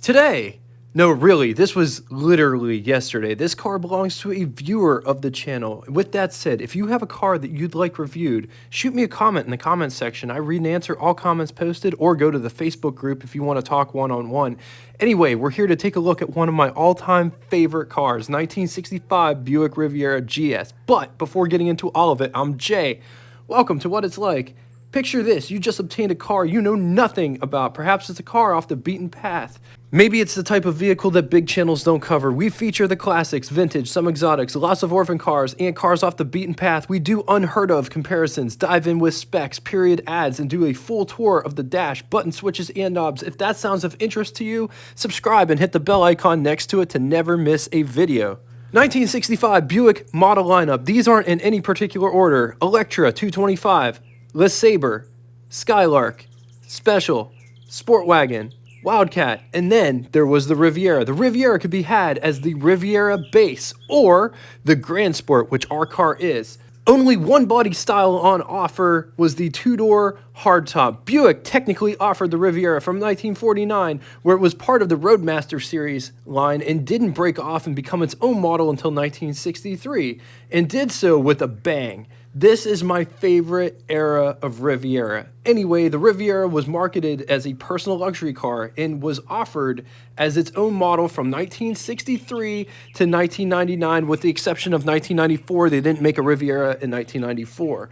Today, no, really, this was literally yesterday. This car belongs to a viewer of the channel. With that said, if you have a car that you'd like reviewed, shoot me a comment in the comments section. I read and answer all comments posted, or go to the Facebook group if you want to talk one-on-one. Anyway, we're here to take a look at one of my all-time favorite cars, 1965 Buick Riviera GS. But before getting into all of it, I'm Jay. Welcome to What It's Like. Picture this, you just obtained a car you know nothing about. Perhaps it's a car off the beaten path. Maybe it's the type of vehicle that big channels don't cover. We feature the classics, vintage, some exotics, lots of orphan cars, and cars off the beaten path. We do unheard of comparisons, dive in with specs, period ads, and do a full tour of the dash, button switches, and knobs. If that sounds of interest to you, subscribe and hit the bell icon next to it to never miss a video. 1965 Buick model lineup. These aren't in any particular order. Electra 225, LeSabre, Skylark, Special, Sportwagon, Wildcat, and then there was the Riviera. The Riviera could be had as the Riviera Base or the Grand Sport, which our car is. Only one body style on offer was the two-door hardtop. Buick technically offered the Riviera from 1949, where it was part of the Roadmaster series line and didn't break off and become its own model until 1963, and did so with a bang. This is my favorite era of Riviera. Anyway, the Riviera was marketed as a personal luxury car and was offered as its own model from 1963 to 1999, with the exception of 1994. They didn't make a Riviera in 1994.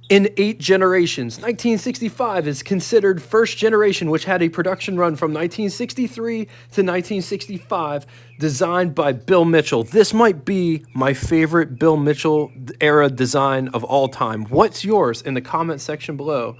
In 8 generations, 1965 is considered first generation, which had a production run from 1963 to 1965, designed by Bill Mitchell. This might be my favorite Bill Mitchell era design of all time. What's yours in the comment section below?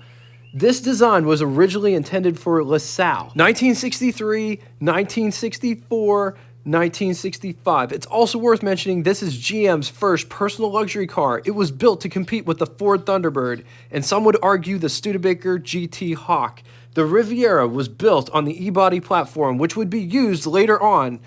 This design was originally intended for LaSalle. 1963, 1964, 1965. It's also worth mentioning this is GM's first personal luxury car. It was built to compete with the Ford Thunderbird, and some would argue the Studebaker GT Hawk. The Riviera was built on the E-body platform, which would be used later on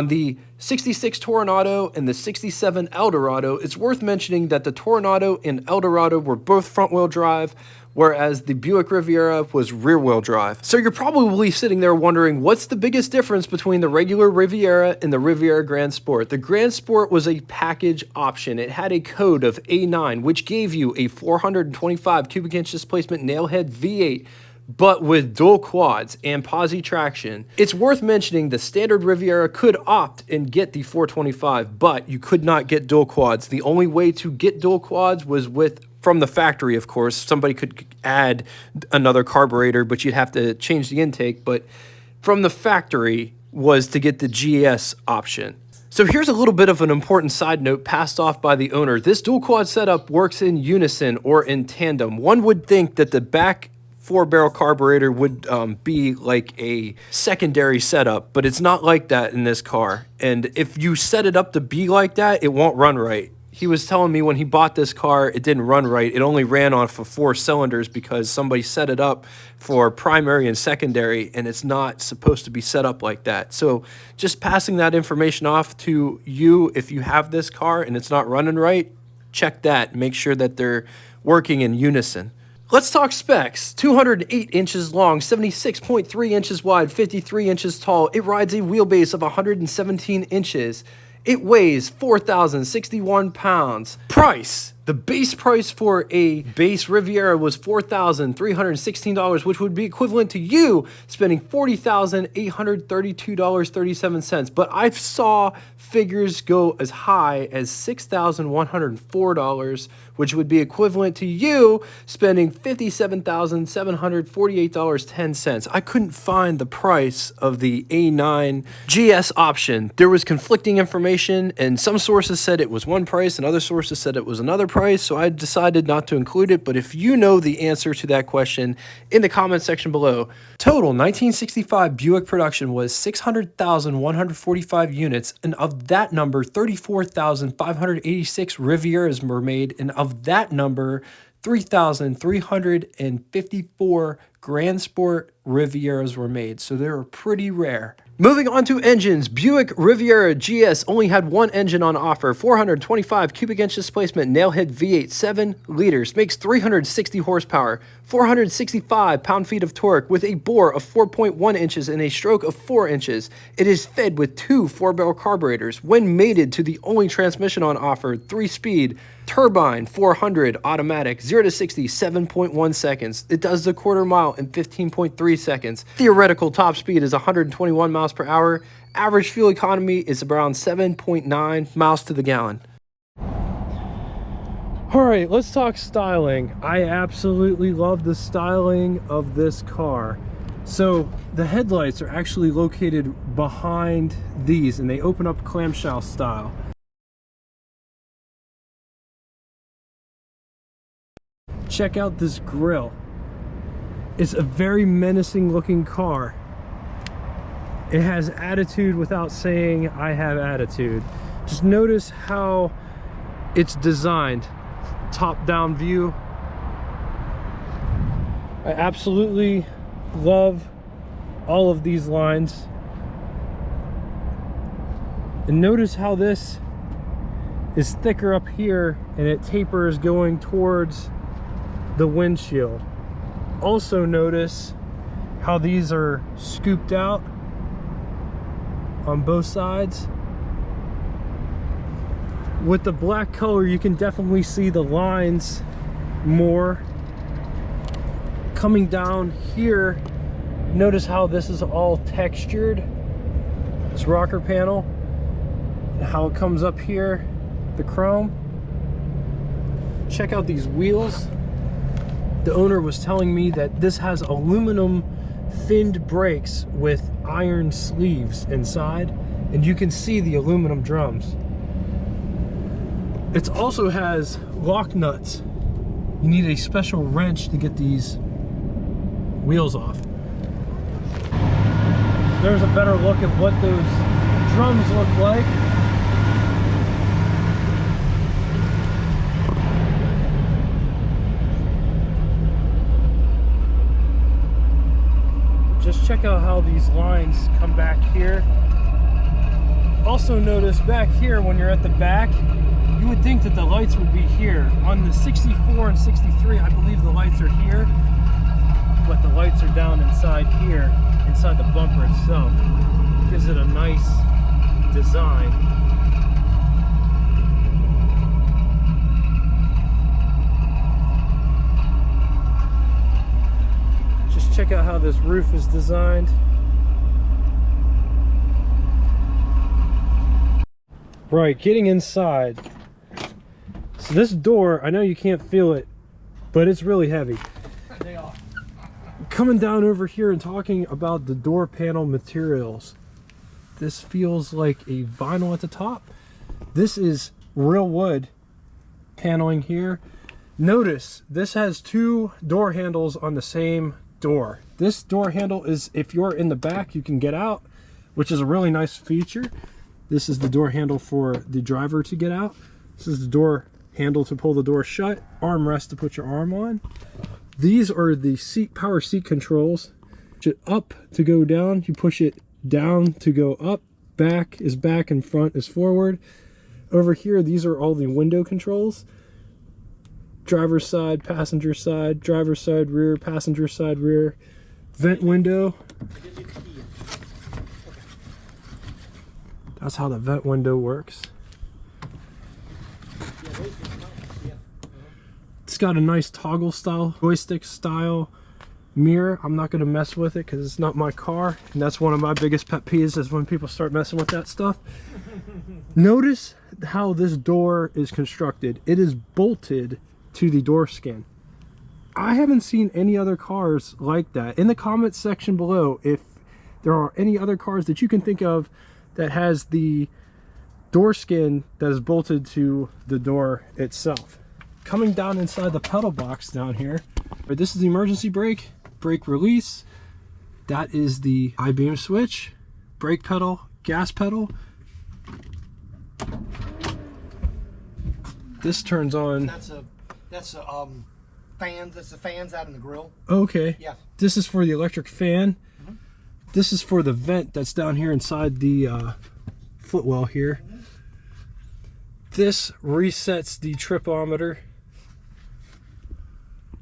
the 66 Toronado and the 67 Eldorado. It's worth mentioning that the Toronado and Eldorado were both front-wheel drive, whereas the Buick Riviera was rear-wheel drive. So you're probably sitting there wondering, what's the biggest difference between the regular Riviera and the Riviera Grand Sport? The Grand Sport was a package option. It had a code of A9, which gave you a 425 cubic inch displacement nailhead V8, but with dual quads and posi traction. It's worth mentioning the standard Riviera could opt and get the 425, but you could not get dual quads. The only way to get dual quads was from the factory, of course. Somebody could add another carburetor, but you'd have to change the intake. But from the factory was to get the GS option. So here's a little bit of an important side note passed off by the owner. This dual quad setup works in unison or in tandem. One would think that the back 4-barrel carburetor would be like a secondary setup, but it's not like that in this car. And if you set it up to be like that, it won't run right. He was telling me when he bought this car, it didn't run right. It only ran off of 4 cylinders because somebody set it up for primary and secondary, and it's not supposed to be set up like that. So just passing that information off to you, if you have this car and it's not running right, check that. Make sure that they're working in unison. Let's talk specs. 208 inches long, 76.3 inches wide, 53 inches tall. It rides a wheelbase of 117 inches. It weighs 4,061 pounds. Price. The base price for a base Riviera was $4,316, which would be equivalent to you spending $40,832.37. But I saw figures go as high as $6,104, which would be equivalent to you spending $57,748.10. I couldn't find the price of the A9 GS option. There was conflicting information, and some sources said it was one price and other sources said it was another price, so I decided not to include it. But if you know the answer to that question, in the comment section below. Total 1965 Buick production was 600,145 units, and of that number, 34,586 Rivieras were made, and of that number, 3,354 Grand Sport Rivieras were made, so they were pretty rare. Moving on to engines, Buick Riviera GS only had one engine on offer, 425 cubic inch displacement, nailhead V8, 7 liters, makes 360 horsepower, 465 pound-feet of torque with a bore of 4.1 inches and a stroke of 4 inches. It is fed with two 4-barrel carburetors. When mated to the only transmission on offer, 3-speed, turbine 400 automatic, 0 to 60, 7.1 seconds. It does the quarter mile in 15.3 seconds. Theoretical top speed is 121 miles per hour. Average fuel economy is around 7.9 miles to the gallon. All right, let's talk styling. I absolutely love the styling of this car. So the headlights are actually located behind these and they open up clamshell style. Check out this grille. It's a very menacing looking car. It has attitude without saying I have attitude. Just notice how it's designed. Top-down view. I absolutely love all of these lines. And notice how this is thicker up here and it tapers going towards the windshield. Also notice how these are scooped out on both sides. With the black color, you can definitely see the lines more. Coming down here, notice how this is all textured, this rocker panel, and how it comes up here, the chrome. Check out these wheels. The owner was telling me that this has aluminum thinned brakes with iron sleeves inside, and you can see the aluminum drums. It also has lock nuts. You need a special wrench to get these wheels off. There's a better look at what those drums look like. Just check out how these lines come back here. Also notice back here when you're at the back, you would think that the lights would be here. On the 64 and 63, I believe the lights are here, but the lights are down inside here, inside the bumper itself. Gives it a nice design. Just check out how this roof is designed. Right, getting inside. So this door, I know you can't feel it, but it's really heavy. They are. Coming down over here and talking about the door panel materials. This feels like a vinyl at the top. This is real wood paneling here. Notice this has two door handles on the same door. This door handle is, if you're in the back, you can get out, which is a really nice feature. This is the door handle for the driver to get out. This is the door handle to pull the door shut, armrest to put your arm on. These are the power seat controls. Push it up to go down, you push it down to go up. Back is back and front is forward. Over here, these are all the window controls. Driver's side, passenger side, driver's side, rear, passenger side, rear. Vent window. That's how the vent window works. It's got a nice toggle style, joystick style mirror. I'm not going to mess with it because it's not my car, and that's one of my biggest pet peeves is when people start messing with that stuff. Notice how this door is constructed. It is bolted to the door skin. I haven't seen any other cars like that. In the comments section below, if there are any other cars that you can think of that has the door skin that is bolted to the door itself. Coming down inside the pedal box down here, this is the emergency brake release. That is the high beam switch, brake pedal, gas pedal. This turns on. That's fans. That's the fans out in the grill. Okay. Yeah. This is for the electric fan. This is for the vent that's down here inside the footwell here. This resets the tripometer.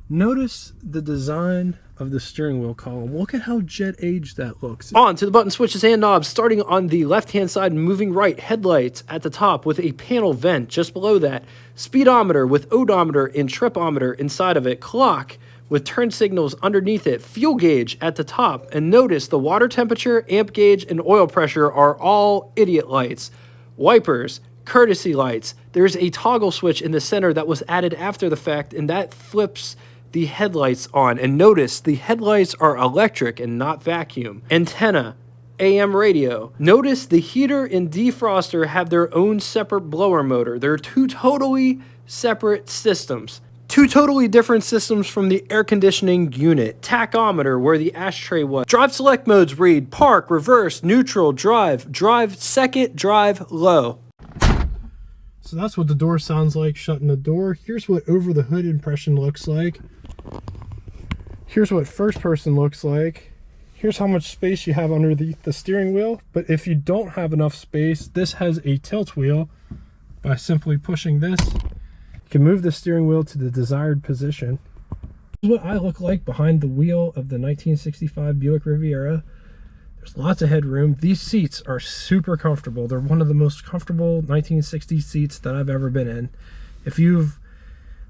Notice the design of the steering wheel column. Look at how jet aged that looks. On to the button switches and knobs, starting on the left-hand side and moving right. Headlights at the top with a panel vent just below that. Speedometer with odometer and tripometer inside of it. Clock with turn signals underneath it. Fuel gauge at the top. And notice the water temperature, amp gauge, and oil pressure are all idiot lights. Wipers, courtesy lights. There's a toggle switch in the center that was added after the fact, and that flips the headlights on. And notice the headlights are electric and not vacuum. Antenna, AM radio. Notice the heater and defroster have their own separate blower motor. They're two totally separate systems. Two totally different systems from the air conditioning unit. Tachometer, where the ashtray was. Drive select modes read park, reverse, neutral, drive, drive second, drive low. So that's what the door sounds like shutting the door. Here's what over the hood impression looks like. Here's what first person looks like. Here's how much space you have underneath the steering wheel. But if you don't have enough space, this has a tilt wheel. By simply pushing this, you can move the steering wheel to the desired position. This is what I look like behind the wheel of the 1965 Buick Riviera. There's lots of headroom. These seats are super comfortable. They're one of the most comfortable 1960s seats that I've ever been in. If you've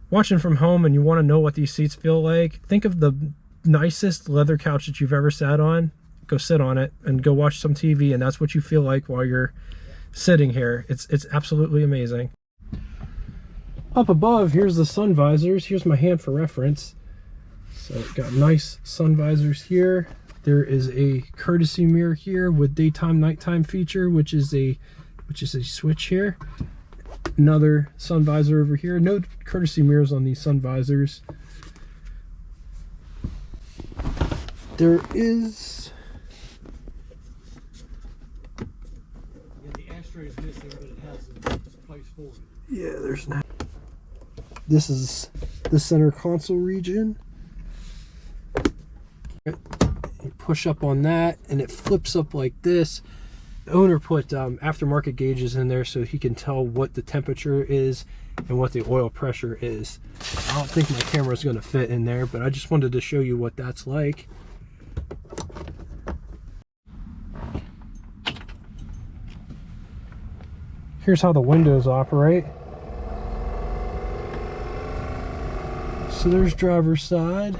watching from home and you want to know what these seats feel like, think of the nicest leather couch that you've ever sat on. Go sit on it and go watch some TV, and that's what you feel like while you're sitting here. It's absolutely amazing. Up above, here's the sun visors. Here's my hand for reference. So got nice sun visors here. There is a courtesy mirror here with daytime nighttime feature, which is a switch here. Another sun visor over here. No courtesy mirrors on these sun visors. There is the ashtray is missing, but it has a place for it. Yeah, there's not. This is the center console region. You push up on that and it flips up like this. The owner put aftermarket gauges in there so he can tell what the temperature is and what the oil pressure is. I don't think my camera is going to fit in there, but I just wanted to show you what that's like. Here's how the windows operate. So there's driver's side.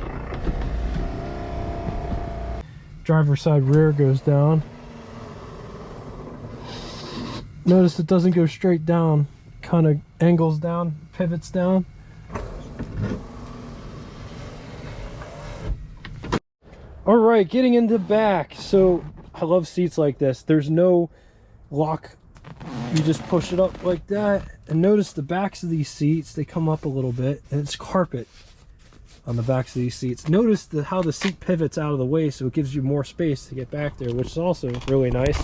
Driver's side rear goes down. Notice it doesn't go straight down, kind of angles down, pivots down. All right, getting into back. So I love seats like this. There's no lock. You just push it up like that. And notice the backs of these seats, they come up a little bit, and it's carpet on the backs of these seats. Notice how the seat pivots out of the way, so it gives you more space to get back there, which is also really nice.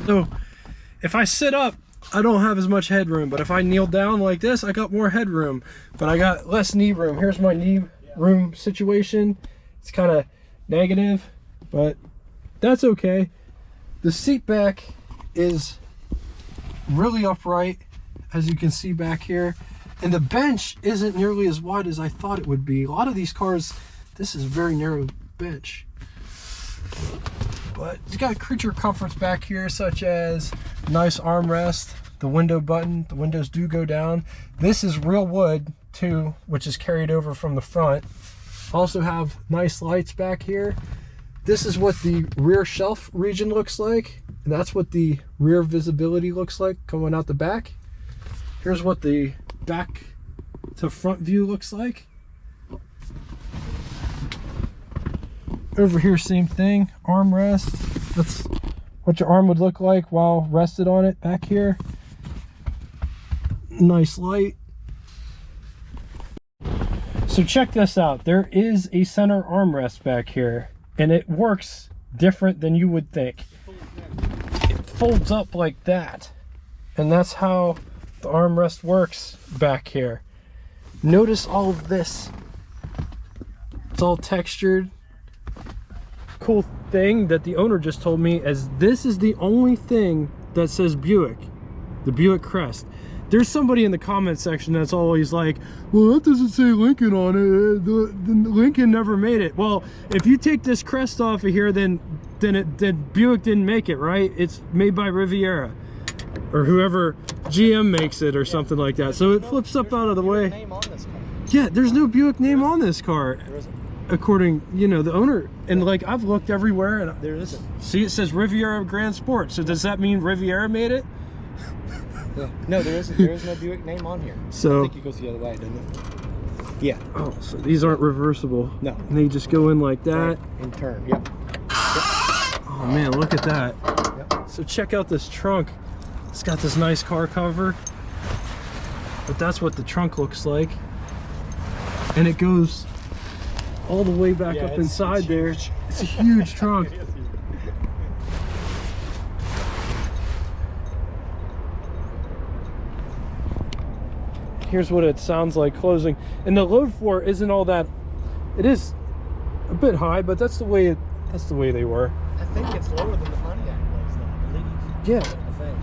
So if I sit up, I don't have as much headroom, but if I kneel down like this, I got more headroom, but I got less knee room. Here's my knee room situation. It's kind of negative, but that's okay. The seat back is really upright, as you can see back here, and the bench isn't nearly as wide as I thought it would be. A lot of these cars, this is a very narrow bench, but it's got creature comforts back here, such as nice armrest, the window button. The windows do go down. This is real wood too, which is carried over from the front. Also have nice lights back here. This is what the rear shelf region looks like. And that's what the rear visibility looks like going out the back. Here's what the back to front view looks like. Over here, same thing, armrest. That's what your arm would look like while rested on it back here. Nice light. So check this out. There is a center armrest back here, and it works different than you would think. It folds up like that, and that's how the armrest works back here. Notice all of this. It's all textured. Cool thing that the owner just told me is this is the only thing that says Buick, the Buick crest. There's somebody in the comment section that's always like, well, that doesn't say Lincoln on it. The Lincoln never made it. Well, if you take this crest off of here, then Buick didn't make it, right? It's made by Riviera or whoever GM makes it or something like that. So it flips up out of the way. Name on this car. Yeah, there's no Buick name on this car. There isn't. According, you know, the owner, and like I've looked everywhere and There isn't. see it says Riviera Grand Sport. So does that mean Riviera made it? No, there isn't. There is no Buick name on here. So I think it goes the other way, doesn't it? Yeah. oh, so these aren't reversible. No. And they just go in like that. In turn. Yep. Oh man, look at that. Yep. So check out this trunk. It's got this nice car cover. But that's what the trunk looks like. And it goes all the way back up inside there. It's a huge trunk. Here's what it sounds like closing. And the load floor isn't all that, it is a bit high, but that's the way they were. I think it's lower than the Pontiac was, though, I believe. Yeah. I think.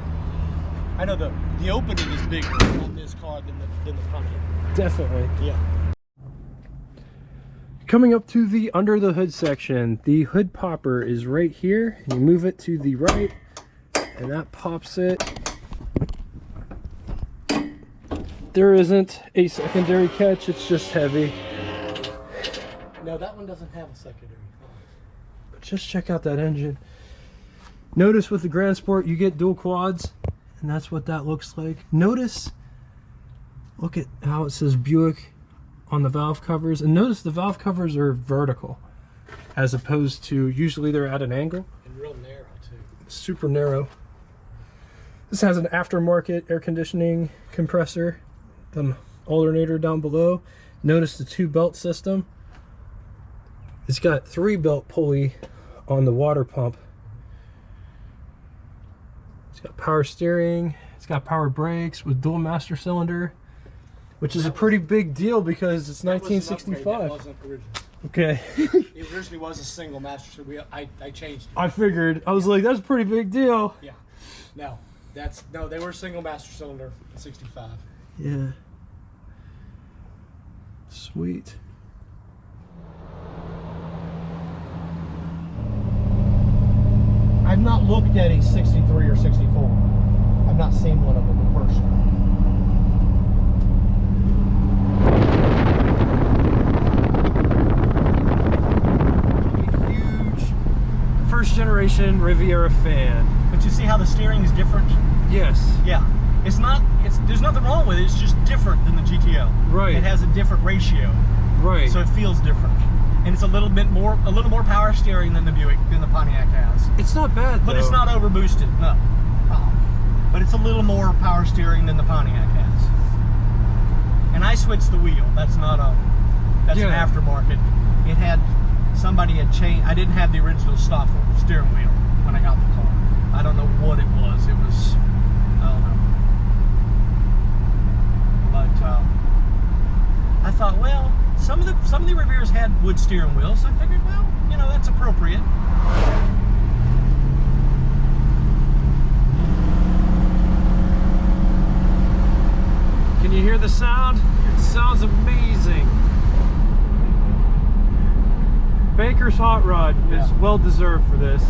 I know the opening is bigger on this car than the Pontiac. Definitely. Yeah. Coming up to the under the hood section, the hood popper is right here. You move it to the right and that pops it. There isn't a secondary catch, it's just heavy. No, that one doesn't have a secondary. But just check out that engine. Notice with the Grand Sport you get dual quads, and that's what that looks like. Notice, look at how it says Buick on the valve covers, and notice the valve covers are vertical as opposed to usually they're at an angle. And real narrow too. Super narrow. This has an aftermarket air conditioning compressor, the alternator down below. Notice the 2-belt system. It's got 3-belt pulley on the water pump. It's got power steering. It's got power brakes with dual master cylinder, which is a pretty big deal because it's 1965. That wasn't original. Okay. It originally was a single master, so I changed it. I figured. I was like, that's a pretty big deal. Yeah. No, they were single master cylinder in 65. Yeah. Sweet. I've not looked at a 63 or 64. I've not seen one of them in person. A huge first generation Riviera fan. But you see how the steering is different? Yes. Yeah. There's nothing wrong with it. It's just different than the GTO. Right. It has a different ratio. Right. So it feels different. And it's a little more power steering than the Pontiac has. It's not bad, But though. it's not over boosted, no. But it's a little more power steering than the Pontiac has. And I switched the wheel. That's not an aftermarket. It had, somebody had changed, I didn't have the original stock steering wheel when I got the car. I don't know what it was. It was, I don't know. But I thought, well, some of the Riveras had wood steering wheels. So I figured, well, you know, that's appropriate. Can you hear the sound? It sounds amazing. Baker's Hot Rod is well deserved for this.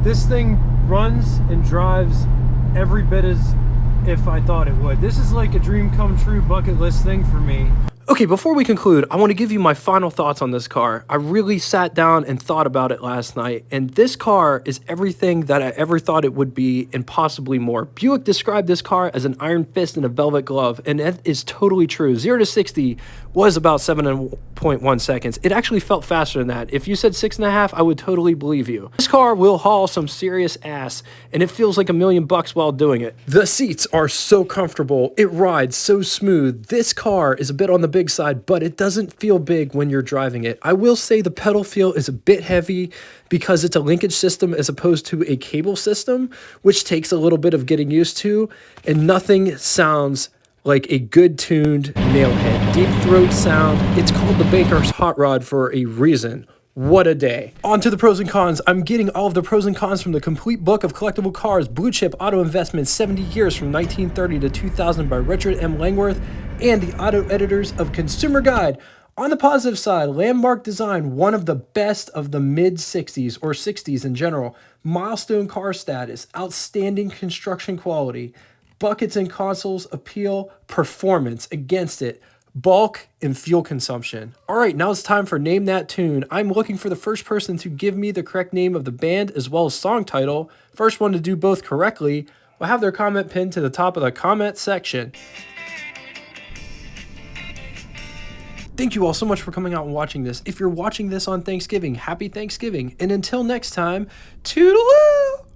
This thing runs and drives every bit as if I thought it would. This is like a dream come true bucket list thing for me. Okay, before we conclude, I want to give you my final thoughts on this car. I really sat down and thought about it last night, and this car is everything that I ever thought it would be and possibly more. Buick described this car as an iron fist and a velvet glove, and that is totally true. 0 to 60 was about 7.1 seconds. It actually felt faster than that. If you said 6.5, I would totally believe you. This car will haul some serious ass, and it feels like $1 million while doing it. The seats are so comfortable. It rides so smooth. This car is a bit on the big big side, but it doesn't feel big when you're driving it. I will say the pedal feel is a bit heavy because it's a linkage system as opposed to a cable system, which takes a little bit of getting used to, and nothing sounds like a good tuned nailhead. Deep throat sound. It's called the Banker's Hot Rod for a reason. What a day. On to the pros and cons. I'm getting all of the pros and cons from the complete book of collectible cars, Blue Chip Auto Investments, 70 years from 1930 to 2000 by Richard M. Langworth, and the auto editors of Consumer Guide. On the positive side, landmark design, one of the best of the mid-60s or 60s in general. Milestone car status, outstanding construction quality. Buckets and consoles appeal, performance against it, bulk and fuel consumption. All right, now it's time for Name That Tune. I'm looking for the first person to give me the correct name of the band as well as song title. First one to do both correctly will have their comment pinned to the top of the comment section. Thank you all so much for coming out and watching this. If you're watching this on Thanksgiving, happy Thanksgiving. And until next time, toodaloo!